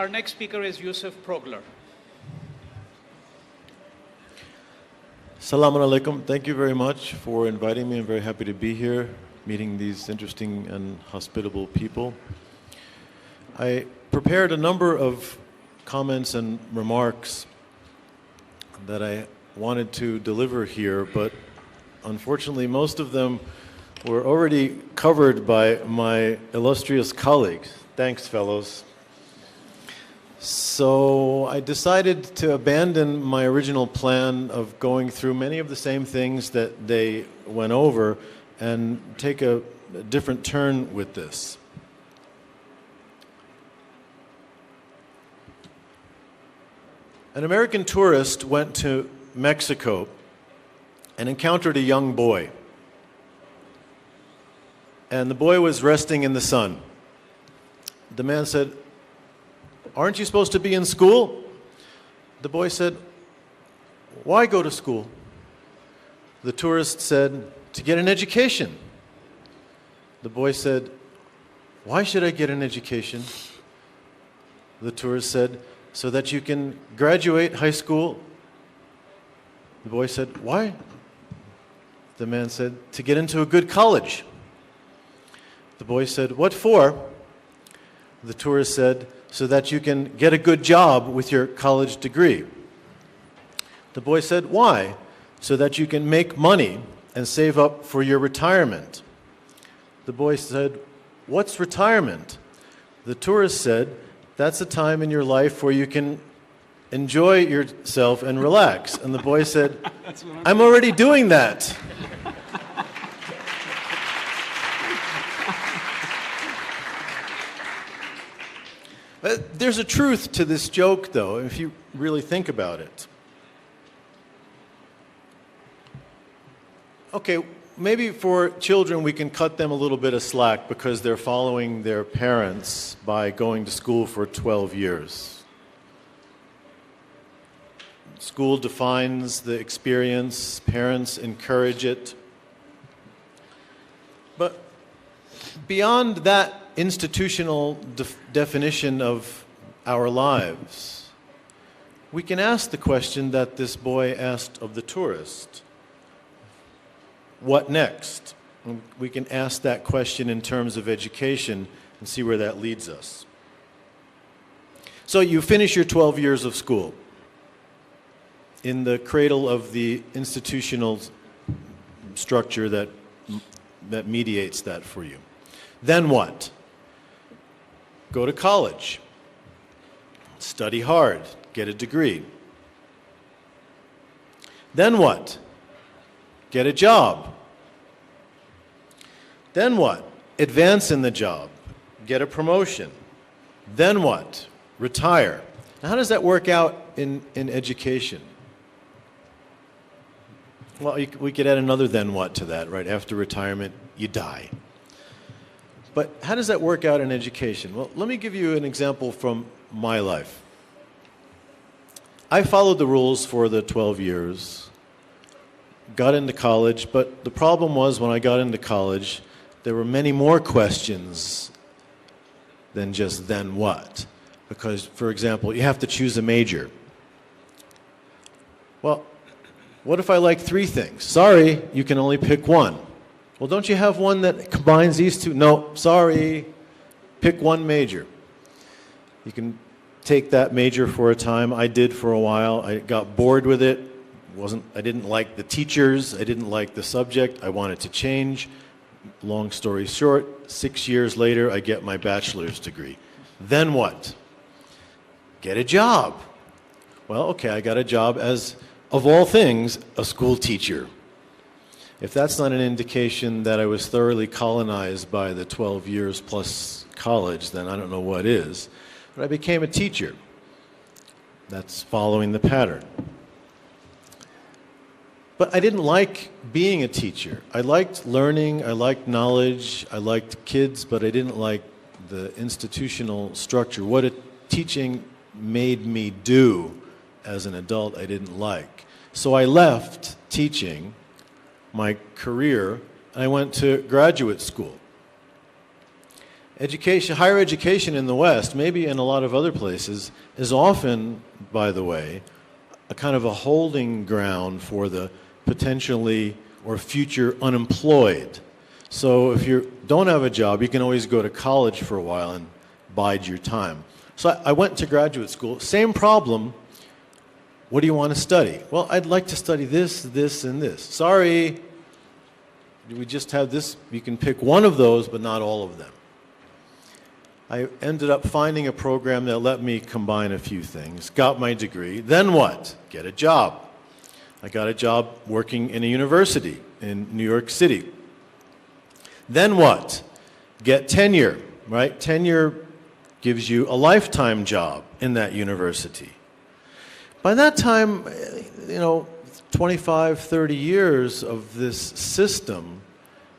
Our next speaker is Yusuf Brójlur. Assalamu alaikum. Thank you very much for inviting me. I'm very happy to be here, meeting these interesting and hospitable people. I prepared a number of comments and remarks that I wanted to deliver here, but unfortunately most of them were already covered by my illustrious colleagues. Thanks, fellows. So I decided to abandon my original plan of going through many of the same things that they went over and take a different turn with this. An American tourist went to Mexico and encountered a young boy. And the boy was resting in the sun. The man said, "Aren't you supposed to be in school?" The boy said, "Why go to school?" The tourist said, "To get an education." The boy said, "Why should I get an education?" The tourist said, "So that you can graduate high school." The boy said, "Why?" The man said, "To get into a good college." The boy said, "What for?" The tourist said, "So that you can get a good job with your college degree." The boy said, "Why?" "So that you can make money and save up for your retirement." The boy said, "What's retirement?" The tourist said, "That's a time in your life where you can enjoy yourself and relax." And the boy said, "I'm already doing that." There's a truth to this joke, though, if you really think about it. Okay, maybe for children we can cut them a little bit of slack because they're following their parents by going to school for 12 years. School defines the experience, parents encourage it. But beyond that institutional definition of our lives, we can ask the question that this boy asked of the tourist. What next? We can ask that question in terms of education and see where that leads us. So you finish your 12 years of school in the cradle of the institutional structure that mediates that for you. Then what? Go to college, study hard, get a degree. Then what? Get a job. Then what? Advance in the job, get a promotion. Then what? Retire. Now, how does that work out in education? Well, we could add another then what to that, right? After retirement, you die. But how does that work out in education? Well, let me give you an example from my life. I followed the rules for the 12 years, got into college, but the problem was when I got into college, there were many more questions than just then what. Because, for example, you have to choose a major. Well, what if I like three things? Sorry, you can only pick one. Well, don't you have one that combines these two? No, sorry, pick one major. You can take that major for a time. I did for a while. I got bored with it. I didn't like the teachers. I didn't like the subject. I wanted to change. Long story short, 6 years later, I get my bachelor's degree. Then what? Get a job. Well, okay, I got a job as, of all things, a school teacher. If that's not an indication that I was thoroughly colonized by the 12 years plus college, then I don't know what is. But I became a teacher. That's following the pattern. But I didn't like being a teacher. I liked learning, I liked knowledge, I liked kids, but I didn't like the institutional structure. What teaching made me do as an adult, I didn't like. So I left teaching, my career, and I went to graduate school. Education, higher education in the West, maybe in a lot of other places, is often, by the way, a kind of a holding ground for the potentially or future unemployed. So if you don't have a job, you can always go to college for a while and bide your time. So I went to graduate school, same problem. What do you want to study? Well, I'd like to study this, this, and this. Sorry, we just have this. You can pick one of those, but not all of them. I ended up finding a program that let me combine a few things, got my degree. Then what? Get a job. I got a job working in a university in New York City. Then what? Get tenure, right? Tenure gives you a lifetime job in that university. By that time, 25, 30 years of this system,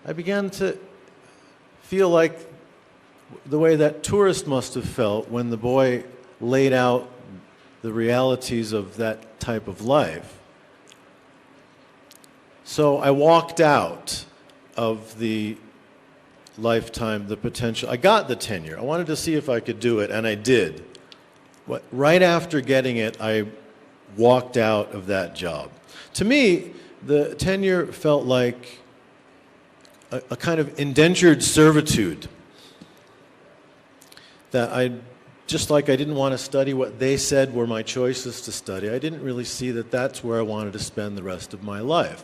I began to feel like the way that tourist must have felt when the boy laid out the realities of that type of life. So I walked out of the lifetime, the potential. I got the tenure. I wanted to see if I could do it, and I did. But right after getting it, I walked out of that job. To me, the tenure felt like a kind of indentured servitude. That just like I didn't want to study what they said were my choices to study, I didn't really see that that's where I wanted to spend the rest of my life.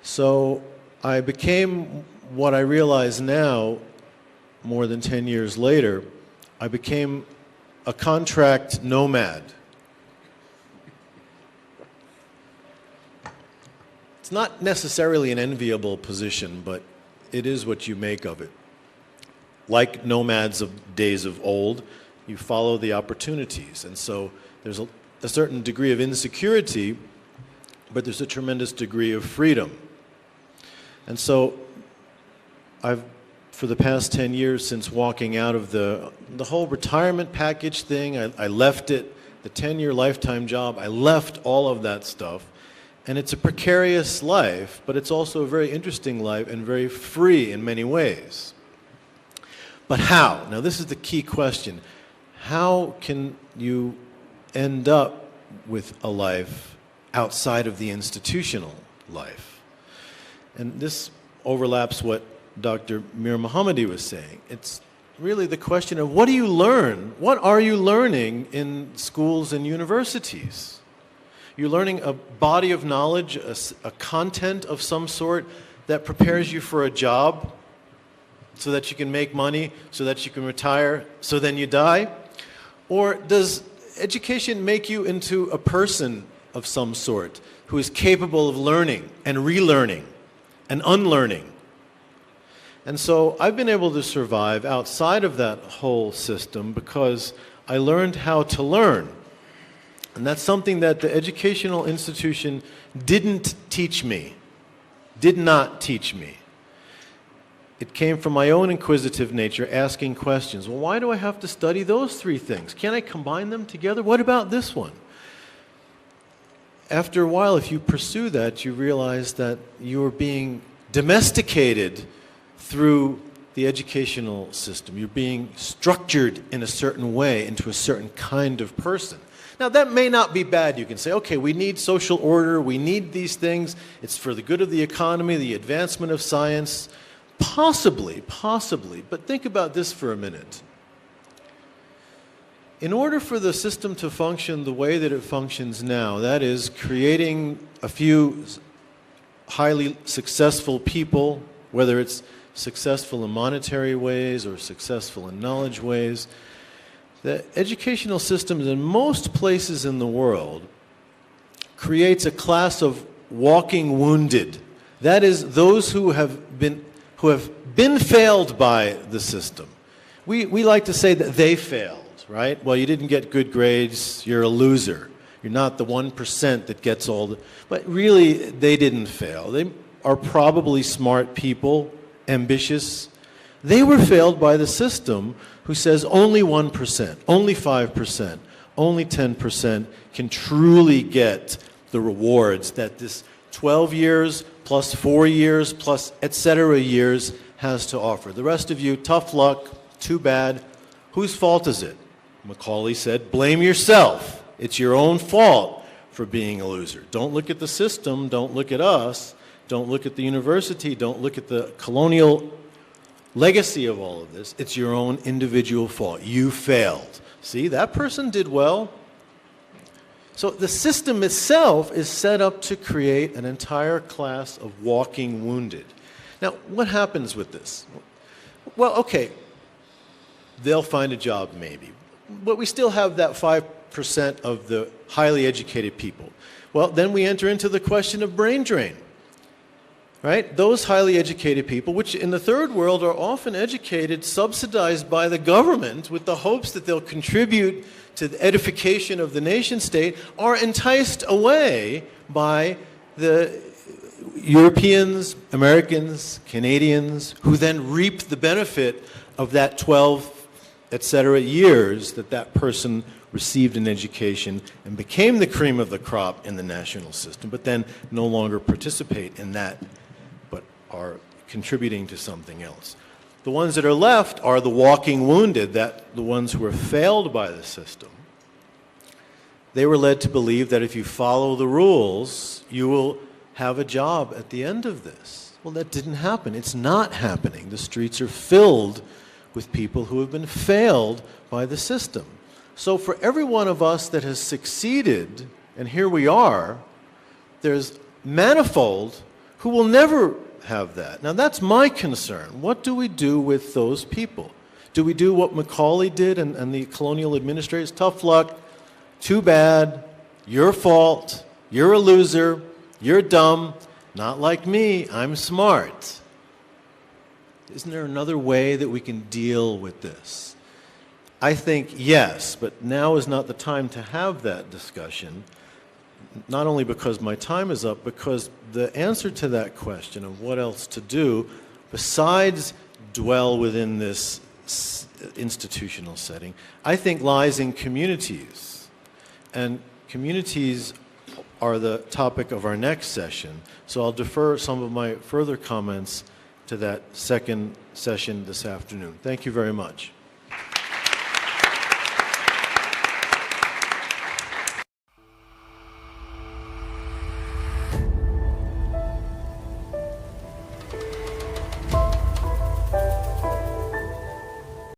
So I became what I realize now, more than 10 years later, I became a contract nomad. It's not necessarily an enviable position, but it is what you make of it. Like nomads of days of old, you follow the opportunities. And so there's a certain degree of insecurity, but there's a tremendous degree of freedom. And so for the past 10 years, since walking out of the whole retirement package thing, I left it, the 10-year lifetime job, I left all of that stuff. And it's a precarious life, but it's also a very interesting life and very free in many ways. But how? Now this is the key question. How can you end up with a life outside of the institutional life? And this overlaps what Dr. Mir Mohammadi was saying. It's really the question of what do you learn? What are you learning in schools and universities? You're learning a body of knowledge, a content of some sort that prepares you for a job so that you can make money, so that you can retire, so then you die? Or does education make you into a person of some sort who is capable of learning and relearning and unlearning? And so I've been able to survive outside of that whole system because I learned how to learn. And that's something that the educational institution didn't teach me, did not teach me. It came from my own inquisitive nature, asking questions. Well, why do I have to study those three things? Can't I combine them together? What about this one? After a while, if you pursue that, you realize that you're being domesticated through the educational system. You're being structured in a certain way into a certain kind of person. Now, that may not be bad. You can say, okay, we need social order, we need these things, it's for the good of the economy, the advancement of science. Possibly, but think about this for a minute. In order for the system to function the way that it functions now, that is, creating a few highly successful people, whether it's successful in monetary ways or successful in knowledge ways, the educational system in most places in the world creates a class of walking wounded. That is, those who have been failed by the system. We like to say that they failed, right? Well, you didn't get good grades, you're a loser. You're not the 1% that gets all the... But really, they didn't fail. They are probably smart people, ambitious. They were failed by the system who says only 1%, only 5%, only 10% can truly get the rewards that this 12 years plus 4 years plus etc. years has to offer. The rest of you, tough luck, too bad. Whose fault is it? Macaulay said, blame yourself. It's your own fault for being a loser. Don't look at the system, don't look at us, don't look at the university, don't look at the colonial legacy of all of this. It's your own individual fault. You failed. See, that person did well. So the system itself is set up to create an entire class of walking wounded. Now, what happens with this? Well, okay, they'll find a job maybe, but we still have that 5% of the highly educated people. Well, then we enter into the question of brain drain, right? Those highly educated people, which in the third world are often educated, subsidized by the government with the hopes that they'll contribute to the edification of the nation state, are enticed away by the Europeans, Americans, Canadians, who then reap the benefit of that 12, etc. years that that person received an education and became the cream of the crop in the national system, but then no longer participate in that, but are contributing to something else. The ones that are left are the walking wounded, that the ones who were failed by the system. They were led to believe that if you follow the rules, you will have a job at the end of this. Well, that didn't happen. It's not happening. The streets are filled with people who have been failed by the system. So for every one of us that has succeeded, and here we are, there's manifold who will never have that. Now that's my concern. What do we do with those people? Do we do what Macaulay did and the colonial administrators? Tough luck, too bad, your fault, you're a loser, you're dumb, not like me, I'm smart. Isn't there another way that we can deal with this? I think yes, but now is not the time to have that discussion, not only because my time is up, because the answer to that question of what else to do, besides dwell within this institutional setting, I think lies in communities. And communities are the topic of our next session, so I'll defer some of my further comments to that second session this afternoon. Thank you very much.